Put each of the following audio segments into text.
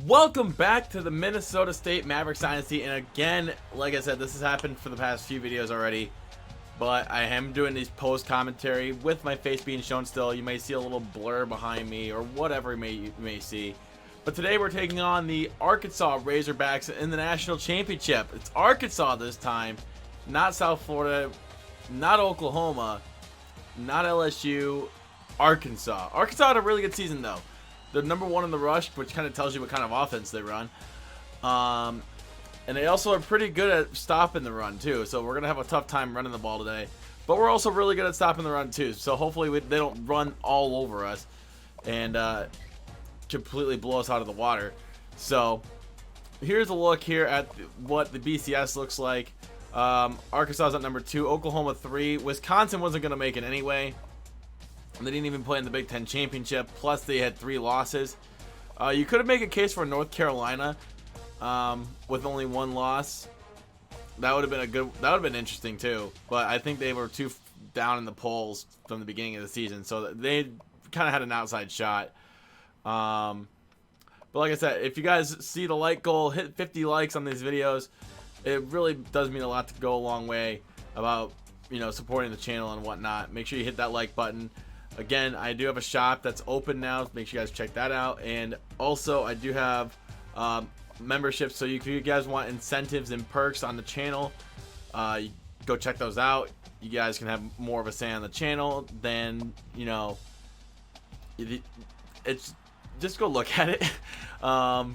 Welcome back to the Minnesota State Mavericks Dynasty, and again, like I said, this has happened for the past few videos already, but I am doing these post commentary with my face being shown still. You may see a little blur behind me or whatever you may see, but today we're taking on the Arkansas Razorbacks in the national championship. It's Arkansas this time, not South Florida, not Oklahoma, not LSU, Arkansas. Arkansas had a really good season though. They're number one in the rush, which kind of tells you what kind of offense they run. And they also are pretty good at stopping the run, too. So we're going to have a tough time running the ball today. But we're also really good at stopping the run, too. So hopefully they don't run all over us and completely blow us out of the water. So here's a look here at what the BCS looks like. Arkansas is at number 2. Oklahoma 3. Wisconsin wasn't going to make it anyway. They didn't even play in the Big Ten Championship. Plus, they had 3 losses. You could have made a case for North Carolina with only 1 loss. That would have been that would have been interesting too. But I think they were too down in the polls from the beginning of the season, so they kind of had an outside shot. But like I said, if you guys see the like goal, hit 50 likes on these videos. It really does mean a lot to go a long way about supporting the channel and whatnot. Make sure you hit that like button. Again, I do have a shop that's open now. Make sure you guys check that out. And also, I do have memberships. So if you guys want incentives and perks on the channel, go check those out. You guys can have more of a say on the channel. Then, it's just go look at it. I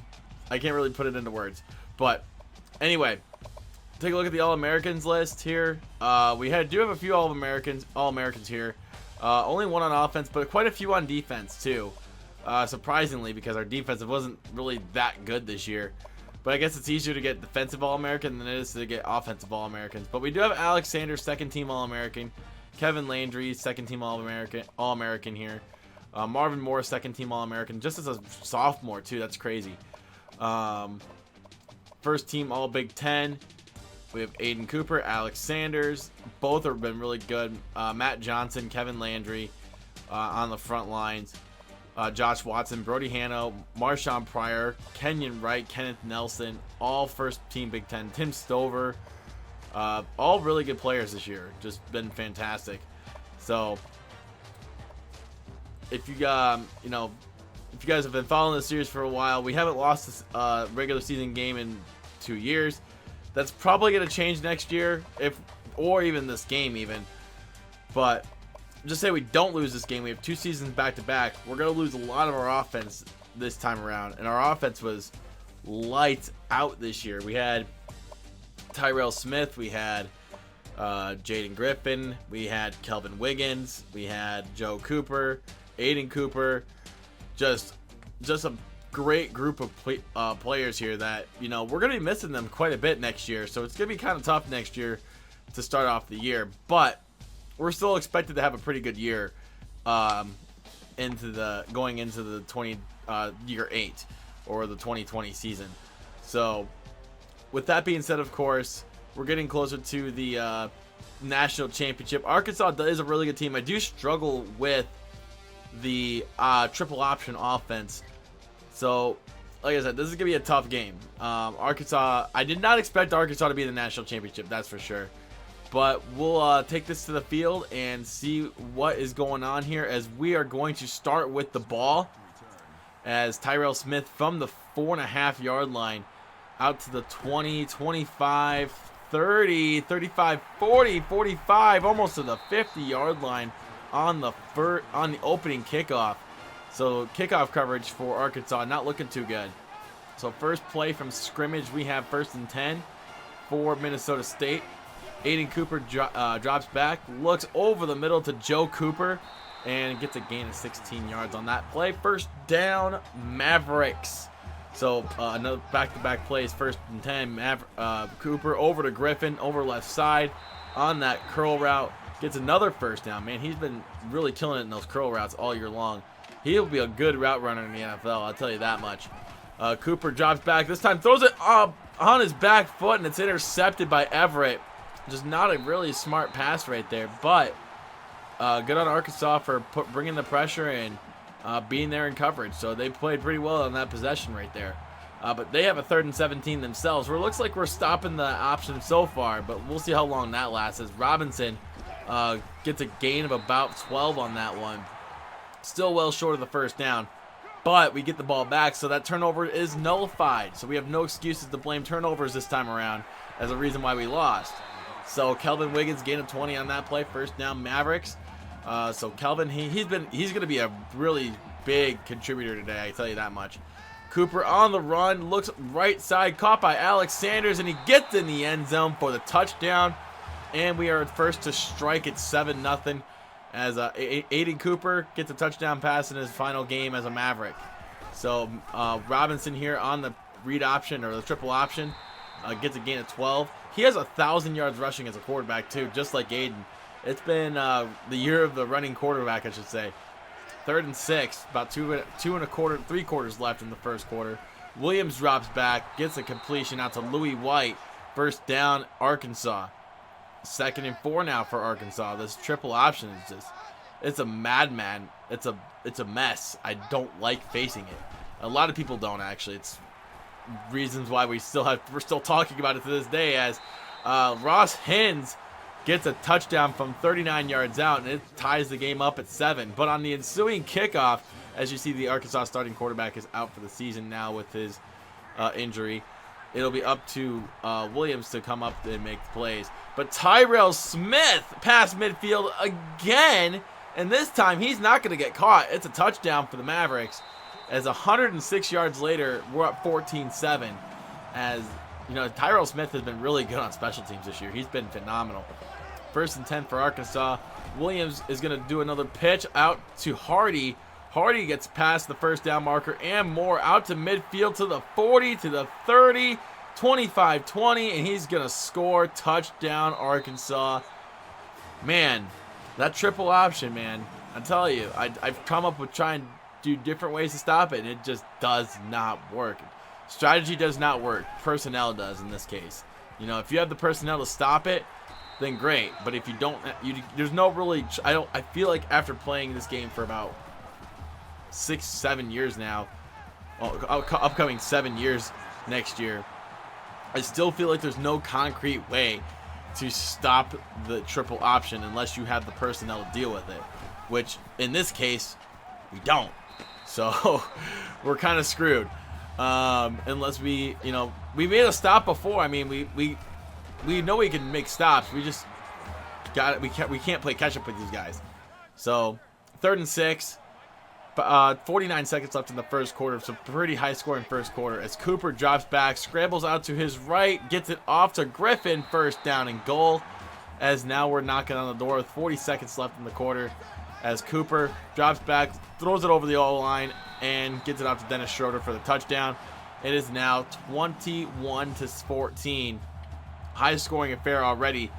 can't really put it into words. But anyway, take a look at the All-Americans list here. We do have a few All-Americans here. Only 1 on offense, but quite a few on defense too. Surprisingly, because our defense wasn't really that good this year. But I guess it's easier to get defensive All-American than it is to get offensive All-Americans. But we do have Alex Sanders, 2nd team All-American. Kevin Landry, 2nd team All-American here. Marvin Moore, 2nd team All-American, just as a sophomore too. That's crazy. 1st team All-Big Ten. We have Aiden Cooper, Alex Sanders. Both have been really good. Matt Johnson, Kevin Landry on the front lines. Josh Watson, Brody Hanno, Marshawn Pryor, Kenyon Wright, Kenneth Nelson. All 1st team Big Ten. Tim Stover. All really good players this year. Just been fantastic. So if you guys have been following the series for a while, we haven't lost a regular season game in 2 years. That's probably going to change next year, or even this game even. But just say we don't lose this game. We have 2 seasons back to back. We're going to lose a lot of our offense this time around. And our offense was lights out this year. We had Tyrell Smith. We had Jaden Griffin. We had Kelvin Wiggins. We had Joe Cooper, Aiden Cooper. Just a great group of players here that we're going to be missing them quite a bit next year, so it's going to be kind of tough next year to start off the year, but we're still expected to have a pretty good year going into the year 8 or the 2020 season. So with that being said, of course, we're getting closer to the national championship. Arkansas is a really good team. I do struggle with the triple option offense. So, like I said, this is going to be a tough game. Arkansas, I did not expect Arkansas to be in the national championship, that's for sure. But we'll take this to the field and see what is going on here, as we are going to start with the ball. As Tyrell Smith from the 4.5 yard line out to the 20, 25, 30, 35, 40, 45, almost to the 50 yard line on the opening kickoff. So kickoff coverage for Arkansas not looking too good. So first play from scrimmage, we have 1st and 10 for Minnesota State. Aiden Cooper drops back, looks over the middle to Joe Cooper, and gets a gain of 16 yards on that play. 1st down, Mavericks. So another back-to-back plays, 1st and 10, Cooper over to Griffin, over left side on that curl route. Gets another 1st down. Man, he's been really killing it in those curl routes all year long. He'll be a good route runner in the NFL, I'll tell you that much. Cooper drops back. This time throws it on his back foot, and it's intercepted by Everett. Just not a really smart pass right there. But good on Arkansas for bringing the pressure and being there in coverage. So they played pretty well on that possession right there. But they have a 3rd and 17 themselves, where it looks like we're stopping the option so far, but we'll see how long that lasts, as Robinson gets a gain of about 12 on that one. Still well short of the first down, but we get the ball back, so that turnover is nullified. So we have no excuses to blame turnovers this time around as a reason why we lost. So Kelvin Wiggins gained a 20 on that play, first down Mavericks. So Kelvin, he's going to be a really big contributor today, I tell you that much. Cooper on the run, looks right side, caught by Alex Sanders, and he gets in the end zone for the touchdown. And we are first to strike at 7-0 as Aiden Cooper gets a touchdown pass in his final game as a Maverick. So Robinson here on the read option, or the triple option, gets a gain of 12. He has 1,000 yards rushing as a quarterback too, just like Aiden. It's been the year of the running quarterback, I should say. 3rd and 6, about 3 quarters left in the first quarter. Williams drops back, gets a completion out to Louis White. First down, Arkansas. 2nd and 4 now for Arkansas. This triple option is it's a madman. It's a mess. I don't like facing it. A lot of people don't, actually. It's reasons why we're still talking about it to this day, as Ross Hins gets a touchdown from 39 yards out, and it ties the game up at 7. But on the ensuing kickoff, as you see, the Arkansas starting quarterback is out for the season now with his injury. It'll be up to Williams to come up and make the plays. But Tyrell Smith past midfield again, and this time he's not going to get caught. It's a touchdown for the Mavericks, as 106 yards later, we're up 14-7. As you know, Tyrell Smith has been really good on special teams this year. He's been phenomenal. 1st and 10 for Arkansas. Williams is going to do another pitch out to Hardy. Hardy gets past the first down marker and more, out to midfield to the 40, to the 30, 25-20, and he's going to score. Touchdown, Arkansas. Man, that triple option, man, I tell you, I've come up with trying to do different ways to stop it, and it just does not work. Strategy does not work. Personnel does in this case. You know, if you have the personnel to stop it, then great. But if you don't, there's no really. I feel like after playing this game for about 6-7 years now, well, upcoming 7 years next year, I still feel like there's no concrete way to stop the triple option unless you have the personnel to deal with it. Which in this case, we don't. So we're kind of screwed. Unless we made a stop before. I mean, we know we can make stops. We just got it. We can't play catch up with these guys. So 3rd and 6, 49 seconds left in the first quarter. It's a pretty high scoring first quarter as Cooper drops back, scrambles out to his right, gets it off to Griffin. First down and goal. As now we're knocking on the door with 40 seconds left in the quarter. As Cooper drops back, throws it over the O-line, and gets it out to Dennis Schroeder for the touchdown. It is now 21-14. High-scoring affair already.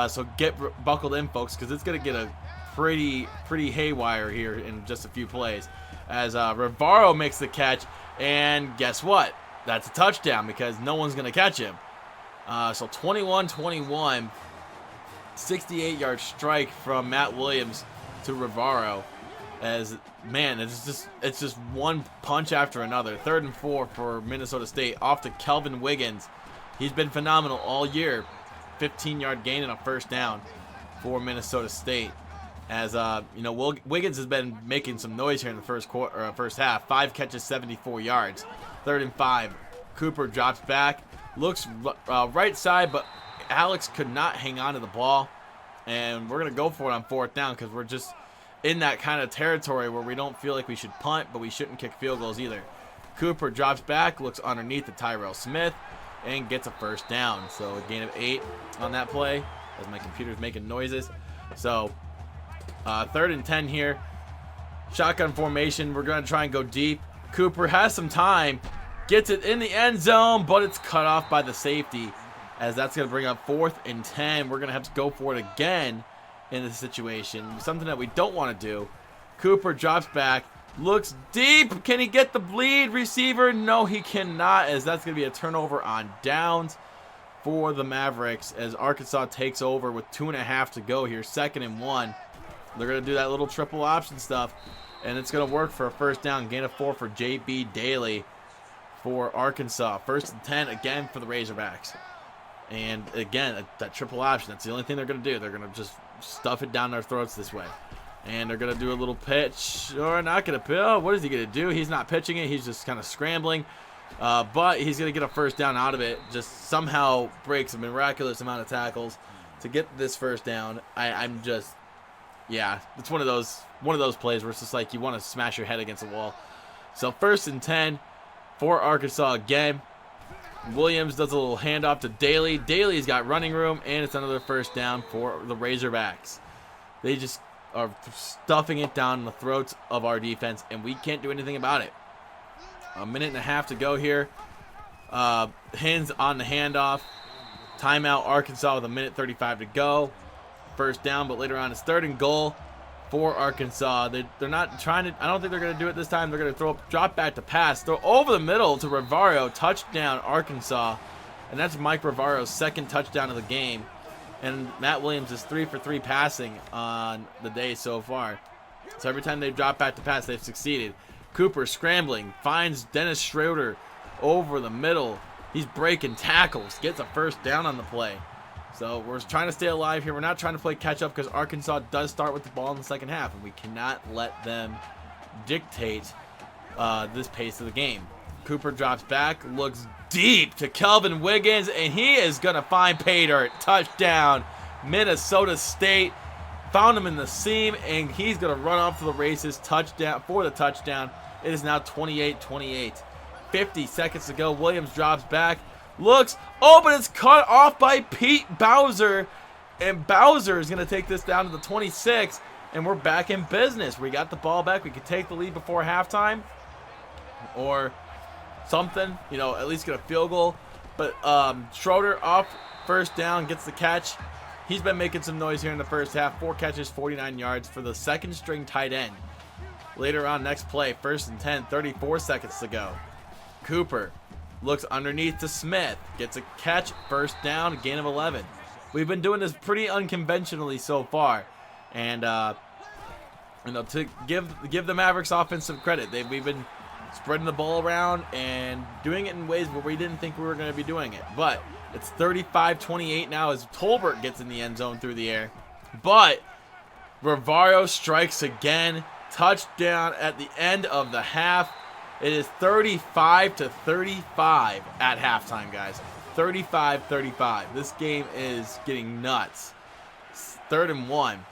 So get buckled in, folks, because it's going to get a pretty haywire here in just a few plays. As Rivaro makes the catch, and guess what? That's a touchdown because no one's going to catch him. So 21-21, 68-yard strike from Matt Williams to Rivaro. As man, it's just one punch after another. 3rd and 4 for Minnesota State, off to Kelvin Wiggins. He's been phenomenal all year. 15-yard gain and a first down for Minnesota State. As Wiggins has been making some noise here in the first half. 5 catches, 74 yards. 3rd and 5. Cooper drops back, looks right side, but Alex could not hang on to the ball. And we're going to go for it on 4th down because we're just in that kind of territory where we don't feel like we should punt, but we shouldn't kick field goals either. Cooper drops back, looks underneath to Tyrell Smith, and gets a first down. So a gain of 8 on that play as my computer's making noises. So 3rd and 10 here. Shotgun formation. We're going to try and go deep. Cooper has some time, gets it in the end zone, but it's cut off by the safety, as that's going to bring up 4th and 10. We're going to have to go for it again in this situation. Something that we don't want to do. Cooper drops back, looks deep. Can he get the lead receiver? No, he cannot, as that's going to be a turnover on downs for the Mavericks as Arkansas takes over with 2.5 to go here. 2nd and 1. They're going to do that little triple option stuff, and it's going to work for a first down. Gain of 4 for J.B. Daly. for Arkansas. 1st and 10 again for the Razorbacks. And again, that triple option, that's the only thing they're going to do. They're going to just stuff it down their throats this way. And they're going to do a little pitch, or not going to pitch. Oh, what is he going to do? He's not pitching it. He's just kind of scrambling. But he's going to get a first down out of it. Just somehow breaks a miraculous amount of tackles to get this first down. I'm just, yeah, it's one of those plays where it's just like you want to smash your head against the wall. So 1st and 10 for Arkansas again. Williams does a little handoff to Daly. Daly's got running room, and it's another first down for the Razorbacks. They just are stuffing it down the throats of our defense, and we can't do anything about it. A minute and a half to go here. Hins on the handoff. Timeout Arkansas with 1:35 to go. First down, but later on it's 3rd and goal for Arkansas. They're not trying to, I don't think they're going to do it this time. They're going to drop back to pass. Throw over the middle to Ravario. Touchdown Arkansas. And that's Mike Ravaro's 2nd touchdown of the game. And Matt Williams is 3 for 3 passing on the day so far. So every time they drop back to pass, they've succeeded. Cooper scrambling, finds Dennis Schroeder over the middle. He's breaking tackles, gets a first down on the play. So we're trying to stay alive here. We're not trying to play catch up because Arkansas does start with the ball in the second half, and we cannot let them dictate this pace of the game. Cooper drops back, looks deep to Kelvin Wiggins, and he is going to find pay dirt. Touchdown, Minnesota State. Found him in the seam, and he's going to run off to the races. Touchdown for the touchdown. It is now 28-28. 50 seconds to go. Williams drops back. Looks. Oh, but it's cut off by Pete Bowser. And Bowser is going to take this down to the 26. And we're back in business. We got the ball back. We could take the lead before halftime. Or something. You know, at least get a field goal. But Schroeder off first down. Gets the catch. He's been making some noise here in the first half. 4 catches, 49 yards for the 2nd string tight end. Later on, next play, 1st and 10, 34 seconds to go. Cooper looks underneath to Smith. Gets a catch, first down, a gain of 11. We've been doing this pretty unconventionally so far. And, you know, to give the Mavericks offensive credit, we've been spreading the ball around and doing it in ways where we didn't think we were going to be doing it. But it's 35-28 now as Tolbert gets in the end zone through the air. But Ravario strikes again. Touchdown at the end of the half. It is 35-35 at halftime, guys. 35-35. This game is getting nuts. 3rd and 1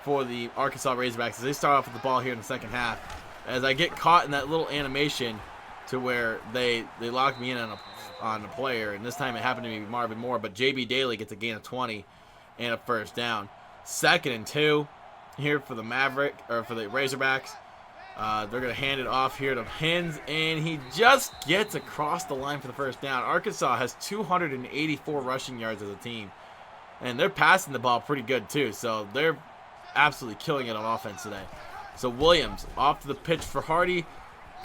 for the Arkansas Razorbacks as they start off with the ball here in the second half. As I get caught in that little animation to where they lock me in on a player, and this time it happened to be Marvin Moore, but JB Daly gets a gain of 20 and a first down. 2nd and 2 here for the Razorbacks. They're going to hand it off here to Hins, and he just gets across the line for the first down. Arkansas has 284 rushing yards as a team, and they're passing the ball pretty good too, so they're absolutely killing it on offense today. So Williams off to the pitch for Hardy.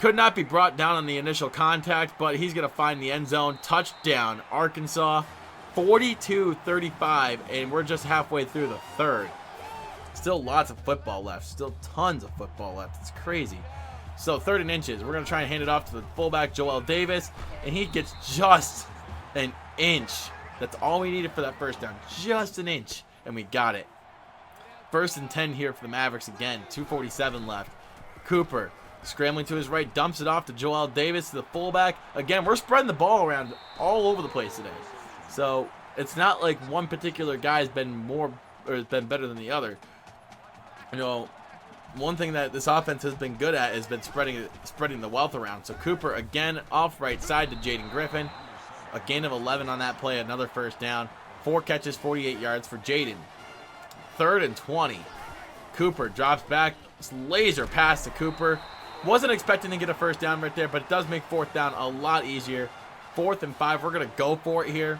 Could not be brought down on the initial contact, but he's going to find the end zone. Touchdown, Arkansas, 42-35, and we're just halfway through the 3rd. Still lots of football left. Still tons of football left. It's crazy. So 3rd and inches. We're going to try and hand it off to the fullback, Joel Davis, and he gets just an inch. That's all we needed for that first down. Just an inch, and we got it. 1st and 10 here for the Mavericks again. 2:47 left. Cooper scrambling to his right, dumps it off to Joel Davis, to the fullback. Again, we're spreading the ball around all over the place today. So it's not like one particular guy's been better than the other. You know, one thing that this offense has been good at has been spreading the wealth around. So Cooper again off right side to Jaden Griffin. A gain of 11 on that play, another first down. 4 catches, 48 yards for Jaden. 3rd and 20. Cooper drops back. Laser pass to Cooper. Wasn't expecting to get a first down right there, but it does make 4th down a lot easier. 4th and 5. We're going to go for it here.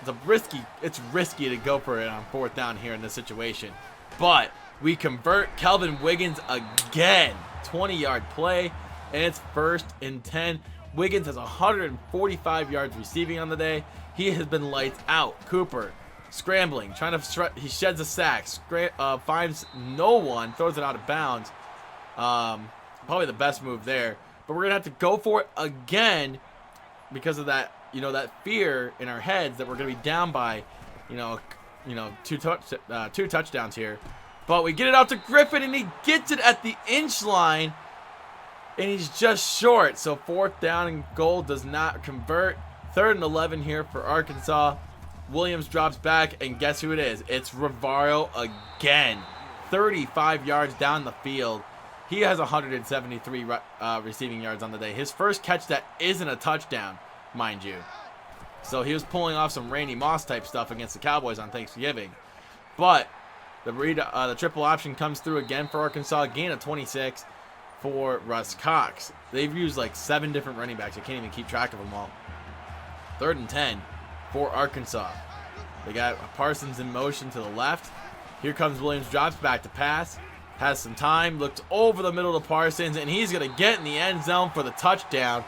It's risky to go for it on 4th down here in this situation. But we convert. Kelvin Wiggins again. 20-yard play, and it's 1st and 10. Wiggins has 145 yards receiving on the day. He has been lights out. Cooper scrambling, he sheds a sack, finds no one, throws it out of bounds. Probably the best move there. but we're going to have to go for it again because of that, that fear in our heads that we're going to be down by, two touchdowns here. But we get it out to Griffin, and he gets it at the inch line, and he's just short. So 4th down and goal does not convert. 3rd and 11 here for Arkansas. Williams drops back, and guess who it is? It's Rivaro again. 35 yards down the field. He has 173 receiving yards on the day. His first catch that isn't a touchdown, mind you. So he was pulling off some Randy Moss type stuff against the Cowboys on Thanksgiving. But the triple option comes through again for Arkansas. Gain of 26 for Russ Cox. They've used like 7 different running backs. I can't even keep track of them all. 3rd and 10 for Arkansas. They got Parsons in motion to the left. Here comes Williams, drops back to pass. Has some time, looks over the middle to Parsons, and he's going to get in the end zone for the touchdown.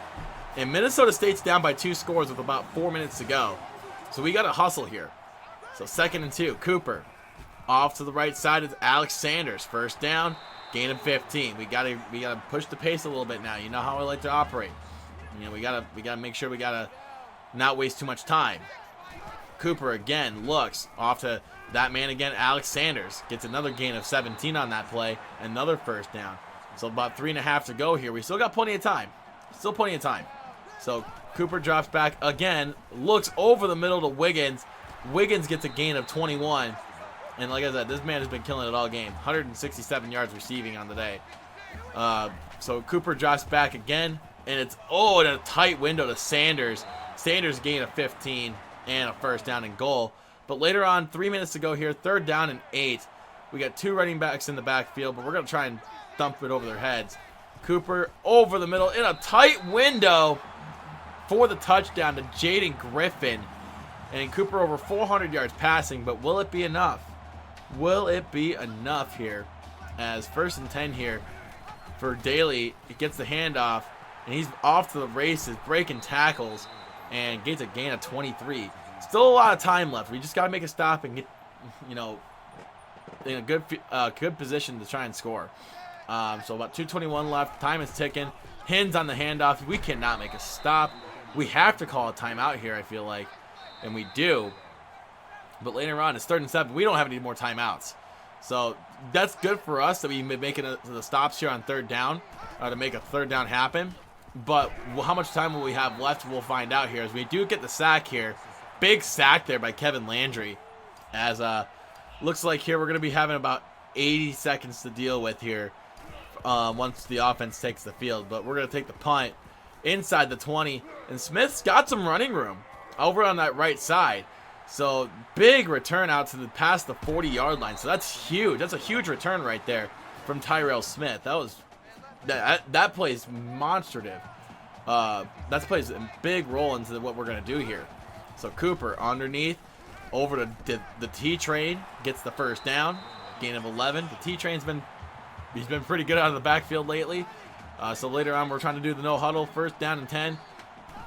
And Minnesota State's down by 2 scores with about 4 minutes to go. So we got to hustle here. So 2nd and 2, Cooper. Off to the right side is Alex Sanders. 1st down, gain of 15. We gotta push the pace a little bit now. You know how I like to operate. We gotta make sure we gotta not waste too much time. Cooper again looks off to that man again. Alex Sanders gets another gain of 17 on that play. Another 1st down. So about 3.5 to go here. We still got plenty of time. Still plenty of time. So Cooper drops back again. Looks over the middle to Wiggins. Wiggins gets a gain of 21. And like I said, this man has been killing it all game. 167 yards receiving on the day. So Cooper drops back again. And it's, in a tight window to Sanders. Sanders gain of 15 and a 1st down and goal. But later on, 3 minutes to go here, 3rd down and 8. We got 2 running backs in the backfield, but we're going to try and thump it over their heads. Cooper over the middle in a tight window for the touchdown to Jaden Griffin. And Cooper over 400 yards passing, but will it be enough? Will it be enough here? As 1st and 10 here for Daly. He gets the handoff, and he's off to the races, breaking tackles, and gets a gain of 23. Still a lot of time left. We just got to make a stop and get, in a good position to try and score. So about 2:21 left. Time is ticking. Hins on the handoff. We cannot make a stop. We have to call a timeout here, I feel like, and we do. But later on, it's 3rd and 7. We don't have any more timeouts. So that's good for us that we've been making the stops here on 3rd down to make a 3rd down happen. But how much time will we have left, we'll find out here as we do get the sack here. Big sack there by Kevin Landry. As looks like here we're going to be having about 80 seconds to deal with here once the offense takes the field. But we're going to take the punt inside the 20. And Smith's got some running room over on that right side. So big return out to past the 40-yard line. So that's huge. That's a huge return right there from Tyrell Smith. That plays monstrative. That plays a big role into what we're going to do here. So Cooper underneath over to the T-Train, gets the 1st down, gain of 11. The T-Train's been pretty good out of the backfield lately. So later on we're trying to do the no huddle, 1st down and 10.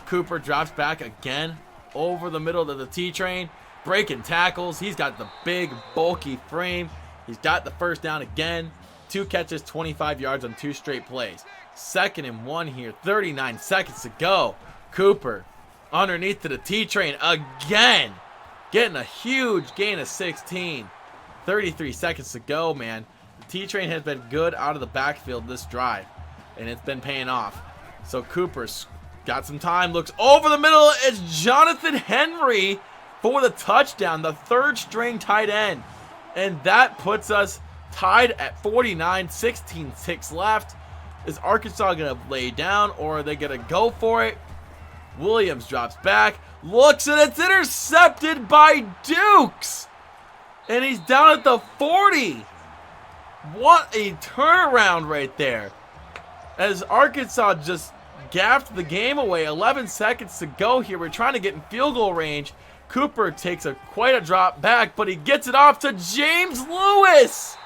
Cooper drops back again over the middle of the T-Train, breaking tackles. He's got the big bulky frame. He's got the 1st down again. 2 catches, 25 yards on 2 straight plays. 2nd and 1 here, 39 seconds to go. Cooper underneath to the T-Train again, getting a huge gain of 16. 33 seconds to go, man. The T-Train has been good out of the backfield this drive, and it's been paying off. So Cooper's got some time, looks over the middle. It's Jonathan Henry for the touchdown, the 3rd string tight end. And that puts us tied at 49, 16 ticks left. Is Arkansas going to lay down, or are they going to go for it? Williams drops back, looks, and it's intercepted by Dukes. And he's down at the 40. What a turnaround right there. As Arkansas just gaffed the game away. 11 seconds to go here. We're trying to get in field goal range. Cooper takes quite a drop back, but he gets it off to James Lewis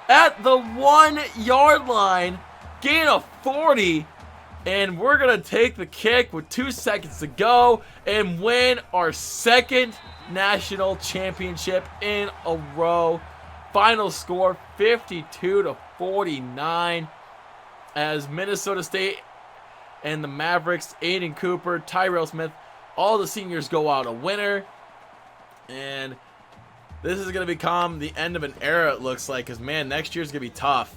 at the 1-yard line. Gain of 40. And we're going to take the kick with 2 seconds to go and win our 2nd national championship in a row. Final score 52-49 as Minnesota State and the Mavericks, Aiden Cooper, Tyrell Smith, all the seniors go out a winner. And this is going to become the end of an era, it looks like, because, man, next year's going to be tough.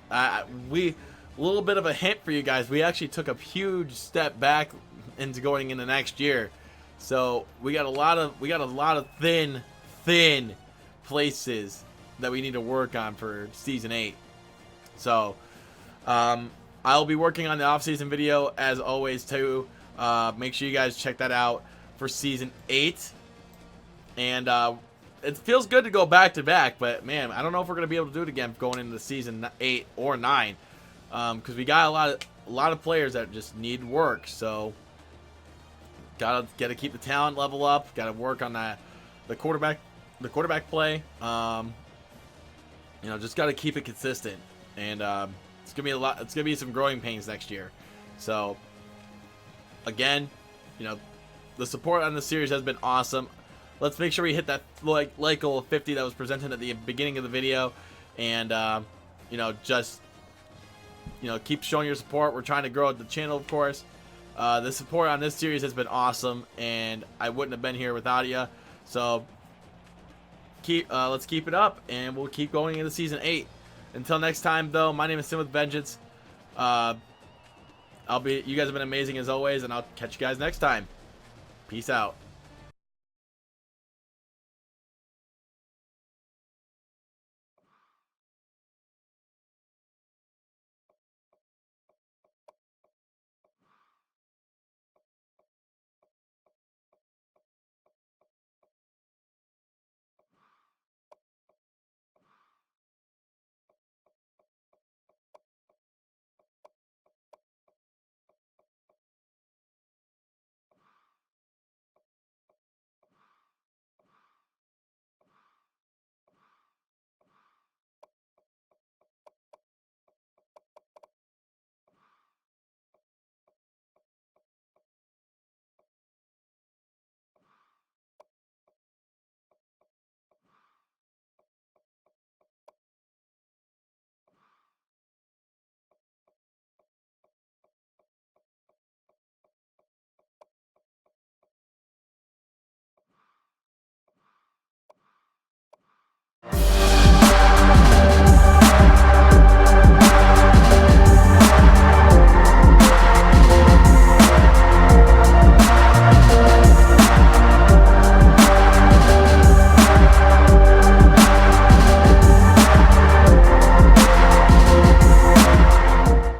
A little bit of a hint for you guys. We actually took a huge step back into going into next year. So we got a lot of thin places that we need to work on for season 8. So I'll be working on the off-season video as always too. Make sure you guys check that out for season 8. And it feels good to go back to back, but man, I don't know if we're gonna be able to do it again going into season 8 or 9, because we got a lot of players that just need work. So gotta keep the talent level up. Gotta work on the quarterback play. You know, just gotta keep it consistent, and it's gonna be some growing pains next year. So again, you know, the support on the series has been awesome. Let's make sure we hit that like goal of 50 that was presented at the beginning of the video, and you know, just keep showing your support. We're trying to grow the channel, of course. The support on this series has been awesome, and I wouldn't have been here without you. So let's keep it up, and we'll keep going into season 8. Until next time, though, my name is Sim with Vengeance. You guys have been amazing as always, and I'll catch you guys next time. Peace out.